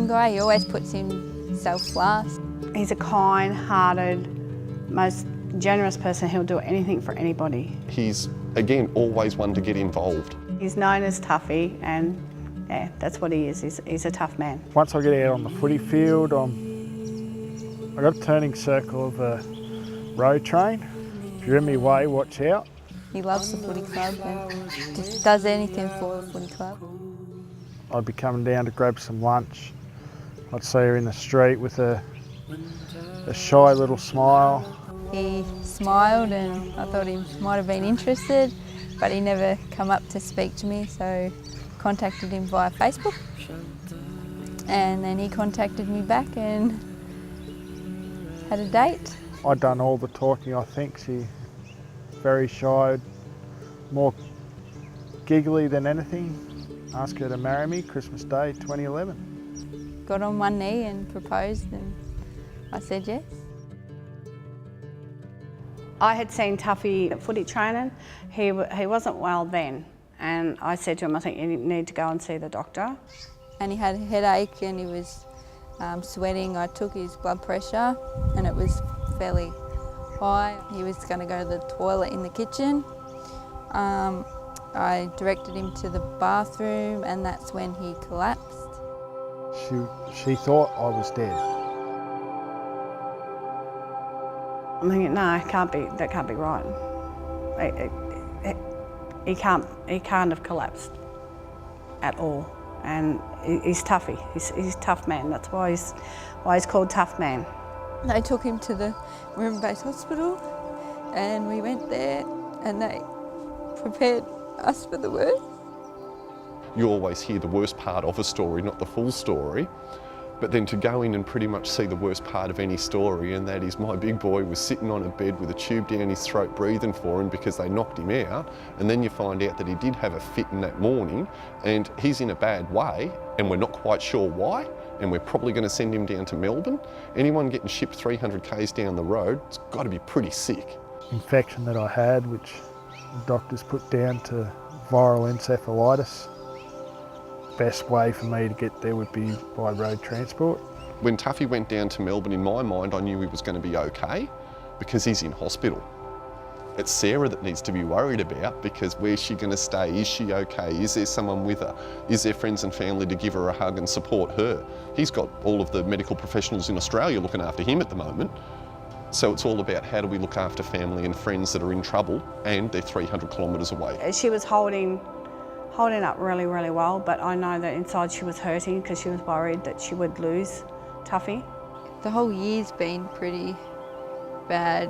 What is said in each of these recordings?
guy. He always puts himself last. He's a kind-hearted, most generous person. He'll do anything for anybody. He's, again, always one to get involved. He's known as Tuffy, and yeah, that's what he is. He's a tough man. Once I get out on the footy field, I got a turning circle of a road train. If you're in my way, watch out. He loves the footy club and just does anything for the footy club. I'd be coming down to grab some lunch. I'd see her in the street with a shy little smile. He smiled and I thought he might have been interested, but he never come up to speak to me, so contacted him via Facebook. And then he contacted me back and had a date. I'd done all the talking, I think. She very shy, more giggly than anything. Asked her to marry me Christmas Day 2011. Got on one knee and proposed, and I said yes. I had seen Tuffy at footy training. He wasn't well then, and I said to him, I think you need to go and see the doctor. And he had a headache and he was sweating. I took his blood pressure and it was fairly high. He was going to go to the toilet in the kitchen. I directed him to the bathroom and that's when he collapsed. She thought I was dead. I'm thinking, no, that can't be right. He can't have collapsed at all. And he's Tuffy. He's a tough man. That's why he's called Tough Man. They took him to the Maroon-based hospital and we went there and they prepared us for the worst. You always hear the worst part of a story, not the full story. But then to go in and pretty much see the worst part of any story, and that is my big boy was sitting on a bed with a tube down his throat breathing for him because they knocked him out, and then you find out that he did have a fit in that morning and he's in a bad way and we're not quite sure why, and we're probably going to send him down to Melbourne. Anyone getting shipped 300 k's down the road, it's got to be pretty sick. Infection that I had, which the doctors put down to viral encephalitis. Best way for me to get there would be by road transport. When Tuffy went down to Melbourne, in my mind, I knew he was going to be okay because he's in hospital. It's Sarah that needs to be worried about because where's she going to stay? Is she okay? Is there someone with her? Is there friends and family to give her a hug and support her? He's got all of the medical professionals in Australia looking after him at the moment. So it's all about how do we look after family and friends that are in trouble and they're 300 kilometres away. She was holding up really, really well, but I know that inside she was hurting because she was worried that she would lose Tuffy. The whole year's been pretty bad.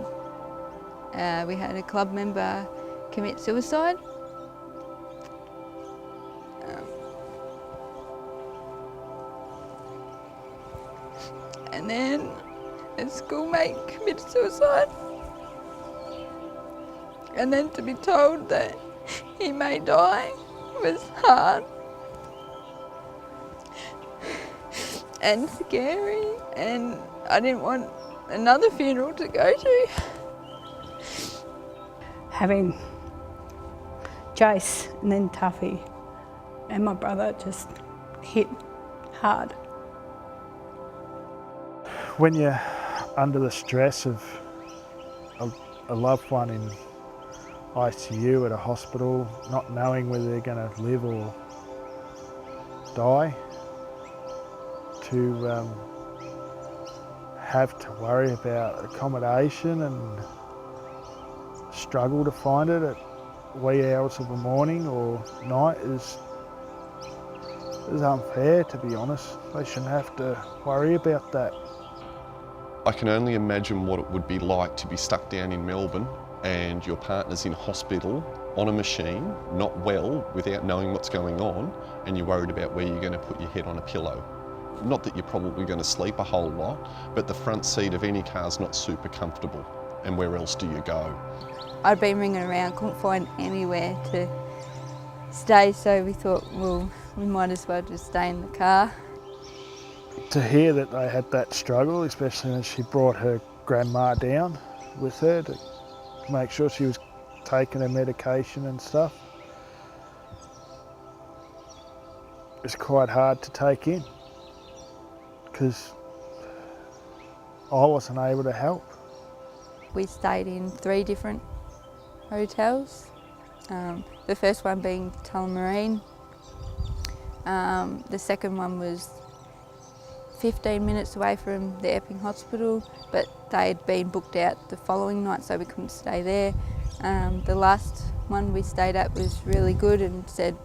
We had a club member commit suicide. And then a schoolmate committed suicide. And then to be told that he may die was hard and scary, and I didn't want another funeral to go to. Having Jace and then Tuffy and my brother just hit hard. When you're under the stress of a loved one in ICU at a hospital, not knowing whether they're going to live or die, to have to worry about accommodation and struggle to find it at wee hours of the morning or night is unfair, to be honest. They shouldn't have to worry about that. I can only imagine what it would be like to be stuck down in Melbourne and your partner's in hospital on a machine, not well, without knowing what's going on, and you're worried about where you're going to put your head on a pillow. Not that you're probably going to sleep a whole lot, but the front seat of any car's not super comfortable, and where else do you go? I'd been ringing around, couldn't find anywhere to stay, so we thought, well, we might as well just stay in the car. To hear that they had that struggle, especially when she brought her grandma down with her to make sure she was taking her medication and stuff, it's quite hard to take in. because I wasn't able to help. We stayed in 3 different hotels. The first one being Tullamarine. The second one was 15 minutes away from the Epping Hospital, but they'd been booked out the following night, so we couldn't stay there. The last one we stayed at was really good and said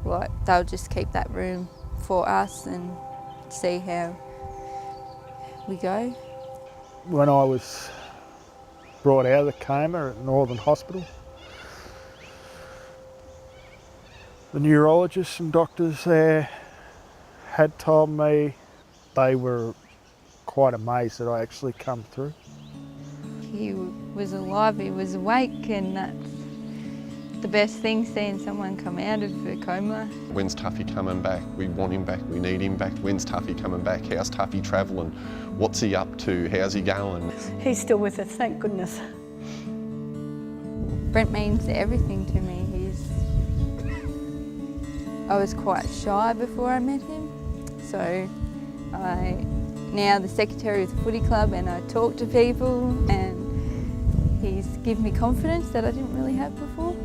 like they'll just keep that room for us and see how we go. When I was brought out of the coma at Northern Hospital, the neurologists and doctors there had told me they were quite amazed that I actually come through. He was alive, he was awake, and that's the best thing, seeing someone come out of a coma. When's Tuffy coming back? We want him back, we need him back. When's Tuffy coming back? How's Tuffy travelling? What's he up to? How's he going? He's still with us, thank goodness. Brent means everything to me. I was quite shy before I met him, so I'm now the secretary of the footy club and I talk to people, and he's given me confidence that I didn't really have before.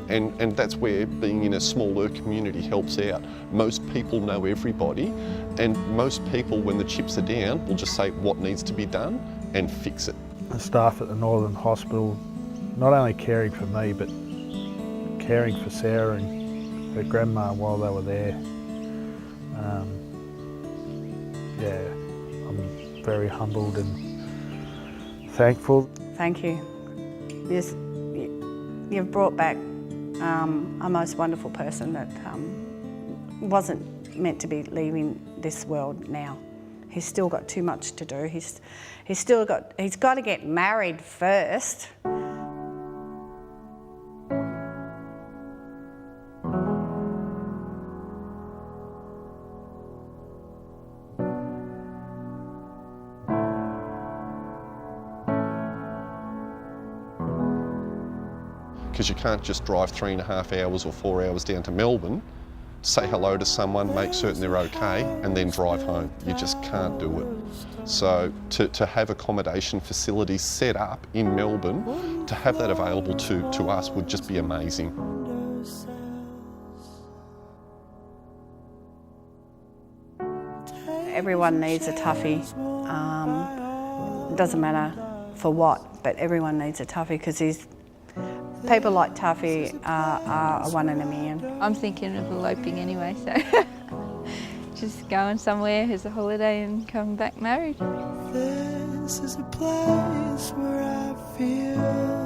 And that's where being in a smaller community helps out. Most people know everybody, and most people, when the chips are down, will just say what needs to be done and fix it. The staff at the Northern Hospital, not only caring for me, but caring for Sarah and her grandma while they were there. Yeah, I'm very humbled and thankful. Thank you. You've brought back a most wonderful person that wasn't meant to be leaving this world now. He's still got too much to do. He's got to get married first. Because you can't just drive 3.5 hours or 4 hours down to Melbourne, say hello to someone, make certain they're okay, and then drive home. You just can't do it. So to have accommodation facilities set up in Melbourne, to have that available to us would just be amazing. Everyone needs a toughie. It doesn't matter for what, but everyone needs a toughie because people like Tuffy are a 1 in a million. I'm thinking of eloping anyway, so just going somewhere as a holiday and coming back married. This is a place where I feel